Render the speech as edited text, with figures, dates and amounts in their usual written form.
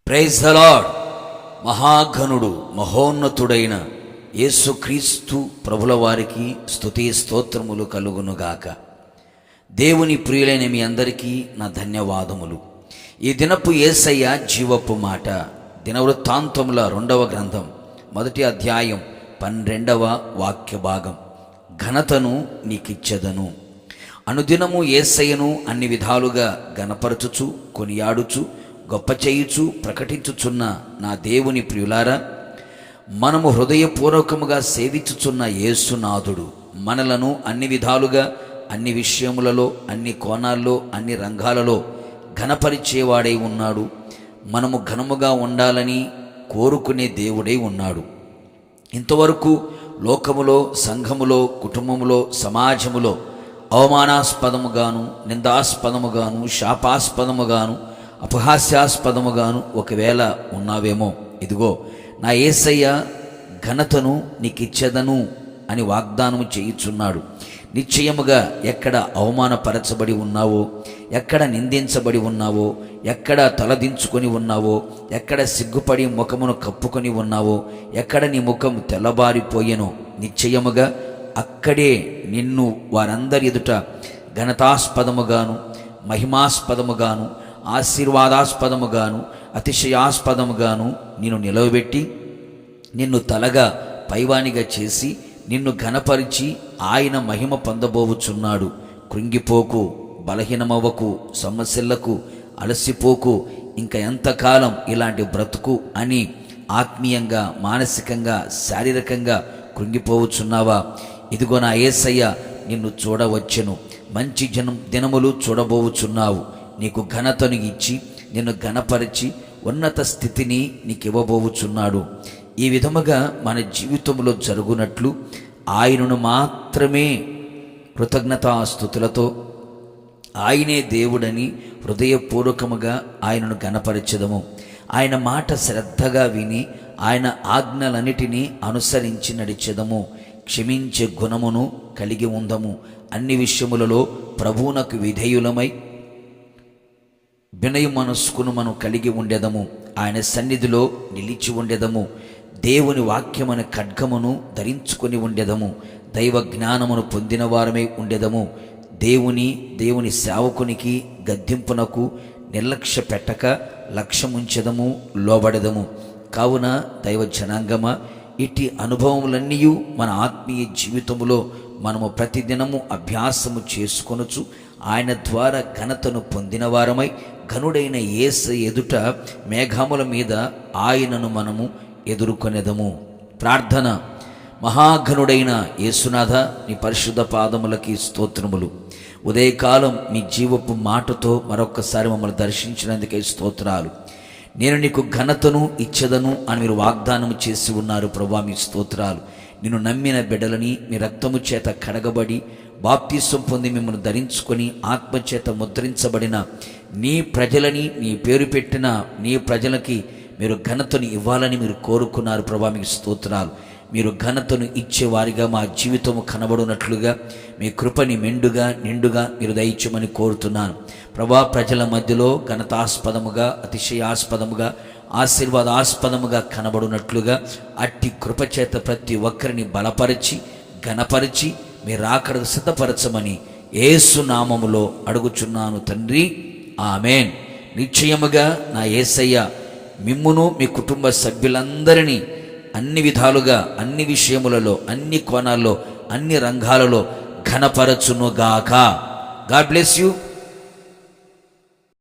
Praise the lord. మహాఘనుడు మహోన్నతుడైన యేసుక్రీస్తు ప్రభుల వారికి స్తుతి స్తోత్రములు కలుగునుగాక. దేవుని ప్రియులైన మీ అందరికీ నా ధన్యవాదములు. ఈ దినపు యేసయ్య జీవపు మాట దినవృత్తాంతముల 2వ గ్రంథం 1వ అధ్యాయం 12వ వాక్య భాగం. ఘనతను నీకిచ్చెదను. అనుదినము యేసయ్యను అన్ని విధాలుగా గణపరచుచు కొనియాడుచు గొప్ప చేయుచు ప్రకటించుచున్న నా దేవుని ప్రియులారా, మనము హృదయపూర్వకముగా సేవించుచున్న యేసునాథుడు మనలను అన్ని విధాలుగా అన్ని విషయములలో అన్ని కోణాల్లో అన్ని రంగాలలో ఘనపరిచేవాడై ఉన్నాడు. మనము ఘనముగా ఉండాలని కోరుకునే దేవుడై ఉన్నాడు. ఇంతవరకు లోకములో, సంఘములో, కుటుంబములో, సమాజములో అవమానాస్పదముగాను, నిందాస్పదముగాను, శాపాస్పదముగాను, అపహాస్యాస్పదముగాను ఒకవేళ ఉన్నావేమో, ఇదిగో నా యేసయ్య ఘనతను నీకిచ్చెదను అని వాగ్దానము చేయుచున్నాడు. నిశ్చయముగా ఎక్కడ అవమానపరచబడి ఉన్నావో, ఎక్కడ నిందించబడి ఉన్నావో, ఎక్కడ తలదించుకొని ఉన్నావో, ఎక్కడ సిగ్గుపడి ముఖమును కప్పుకొని ఉన్నావో, ఎక్కడ నీ ముఖం తెల్లబారిపోయెనో, నిశ్చయముగా అక్కడే నిన్ను వారందరి ఎదుట ఘనతాస్పదముగాను, మహిమాస్పదముగాను, ఆశీర్వాదాస్పదముగాను, అతిశయాస్పదముగాను నిన్ను నిలవబెట్టి నిన్ను తలగా పైవానిగా చేసి నిన్ను ఘనపరిచి ఆయన మహిమ పొందబోవుచున్నాడు. కృంగిపోకు, బలహీనమవ్వకు, సమస్యలకు అలసిపోకు. ఇంకా ఎంతకాలం ఇలాంటి బ్రతుకు అని ఆత్మీయంగా, మానసికంగా, శారీరకంగా కృంగిపోవచ్చున్నావా? ఇదిగో నా యేసయ్య నిన్ను చూడవచ్చెను. మంచి దినములు చూడబోవుచున్నావు. నీకు ఘనతను ఇచ్చి నిన్ను ఘనపరిచి ఉన్నత స్థితిని నీకు ఇవ్వబోవుచున్నాడు. ఈ విధముగా మన జీవితంలో జరుగునట్లు ఆయనను మాత్రమే కృతజ్ఞతాస్తుతులతో, ఆయనే దేవుడని హృదయపూర్వకముగా ఆయనను ఘనపరచెదము. ఆయన మాట శ్రద్ధగా విని ఆయన ఆజ్ఞలన్నిటినీ అనుసరించి నడిచెదము. క్షమించే గుణమును కలిగి ఉందము. అన్ని విషయములలో ప్రభువునకు విధేయులమై వినయ మనస్కును మనం కలిగి ఉండెదము. ఆయన సన్నిధిలో నిలిచి ఉండెదము. దేవుని వాక్యమని ఖడ్గమును ధరించుకొని ఉండెదము. దైవ జ్ఞానమును పొందిన వారమై ఉండెదము. దేవుని సేవకునికి గద్దింపునకు నిర్లక్ష్య పెట్టక లక్ష్యముంచెదము, లోబడెదము. కావున దైవ జనాంగమా, ఇట్టి అనుభవములన్నీ మన ఆత్మీయ జీవితములో మనము ప్రతిదినము అభ్యాసము చేసుకొనుచు ఆయన ద్వారా ఘనతను పొందిన వారమై ఘనుడైన యేసు ఎదుట మేఘముల మీద ఆయనను మనము ఎదుర్కొనేదము. ప్రార్థన. మహాఘనుడైన యేసునాథ, నీ పరిశుద్ధ పాదములకి స్తోత్రములు. ఉదయకాలం మీ జీవపు మాటతో మరొక్కసారి మమ్మల్ని దర్శించినందుకే స్తోత్రాలు. నేను నీకు ఘనతను ఇచ్చెదను అని మీరు వాగ్దానము చేసి ఉన్నారు ప్రభువా, మీ స్తోత్రాలు. నిన్ను నమ్మిన బిడ్డలని మీ రక్తము చేత కడగబడి బాప్తిసం పొంది మిమ్మల్ని ధరించుకొని ఆత్మచేత ముద్రించబడిన నీ ప్రజలని, నీ పేరు పెట్టిన నీ ప్రజలకి మీరు ఘనతను ఇవ్వాలని మీరు కోరుకున్నారు ప్రభువా, మీకు స్తోత్రాలు. మీరు ఘనతను ఇచ్చేవారిగా మా జీవితము కనబడినట్లుగా మీ కృపని మెండుగా నిండుగా మీరు దయచేయమని కోరుతున్నాను ప్రభువా. ప్రజల మధ్యలో ఘనతాస్పదముగా, అతిశయాస్పదముగా, ఆశీర్వాదాస్పదముగా కనబడినట్లుగా అట్టి కృపచేత ప్రతి ఒక్కరిని బలపరిచి ఘనపరిచి మీరు రాకడకు సిద్ధపరచమని యేసు నామములో అడుగుచున్నాను తండ్రి, ఆమేన్. నిశ్చయముగా నా యేసయ్య మిమ్మును మీ కుటుంబ సభ్యులందరినీ అన్ని విధాలుగా, అన్ని విషయములలో, అన్ని కోణాల్లో, అన్ని రంగాలలో ఘనపరచునుగాక. God bless you.